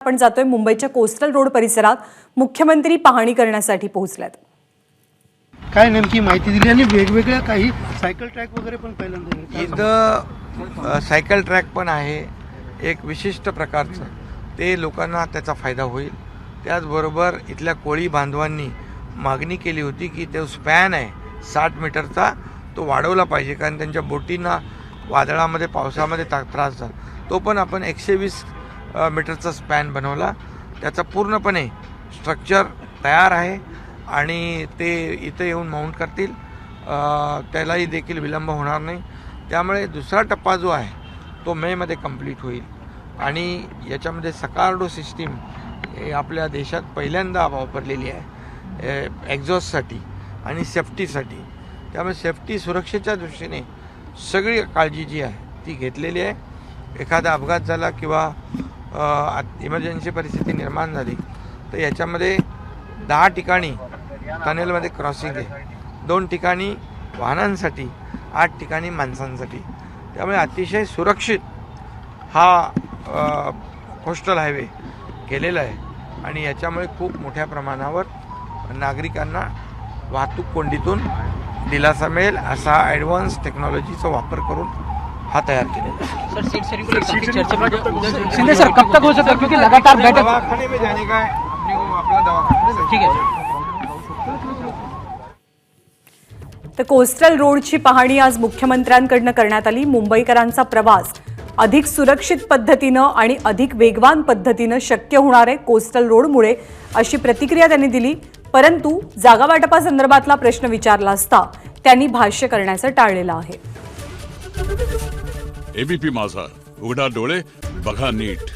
आपण जातोय मुंबईच्या कोस्टल रोड परिसरात मुख्यमंत्री पाहणी करण्यासाठी पोहोचल्यात। काय नेमकी माहिती दिली आणि वेगवेगळ्या काही सायकल ट्रॅक वगैरे पण पहिल्यांदा इथं सायकल ट्रॅक पण आहे एक विशिष्ट प्रकारचं, ते लोकांना त्याचा फायदा होईल। त्याचबरोबर इथल्या कोळी बांधवांनी मागणी केली होती की तो स्पॅन आहे 60 मीटरचा तो वाढवला पाहिजे, कारण त्यांच्या बोटींना वादळामध्ये पावसामध्ये त्रास झाला। तो पण आपण 120 मीटरचा स्पॅन बनवला, त्याचा पूर्णपणे स्ट्रक्चर तयार आहे आणि ते इथे येऊन माउंट करतील, त्यालाही देखील विलंब होणार नाही। त्यामुळे दुसरा टप्पा जो आहे तो मेमध्ये कंप्लीट होईल आणि याच्यामध्ये सकार्डो सिस्टीम हे आपल्या देशात पहिल्यांदा वापरलेली आहे एक्झॉस्टसाठी आणि सेफ्टीसाठी। त्यामुळे सेफ्टी सुरक्षेच्या दृष्टीने सगळी काळजी जी आहे ती घेतलेली आहे। एखादा अपघात झाला किंवा इमर्जन्सी परिस्थिती निर्माण झाली तर याच्यामध्ये 10 ठिकाणी टनेलमध्ये क्रॉसिंग आहे, 2 ठिकाणी वाहनांसाठी, 8 ठिकाणी माणसांसाठी। त्यामुळे अतिशय सुरक्षित हा कोस्टल हायवे केलेला आहे आणि याच्यामुळे खूप मोठ्या प्रमाणावर नागरिकांना वाहतूक कोंडीतून दिलासा मिळेल असा ॲडव्हान्स टेक्नॉलॉजीचा वापर करून हा तयार केलेला है। शिंदे सर कब तक हो सकता है, क्योंकि लगातार बैठक दवाखाने में जाने का है अपने को, अपना दवाखाना ठीक है। तर कोस्टल रोडची पाहणी आज मुख्यमंत्र्यांकडून करण्यात आली। मुंबईकरांचा प्रवास अधिक सुरक्षित पद्धतीनं आणि अधिक वेगवान पद्धतीनं शक्य होणार आहे कोस्टल रोडमुळे, अशी प्रतिक्रिया त्यांनी दिली। परंतु जागा वाटपासंदर्भातला प्रश्न विचारला असता त्यांनी भाष्य करण्याचं टाळलेलं आहे। एबीपी माझा, उघडा डोळे बघा नीट।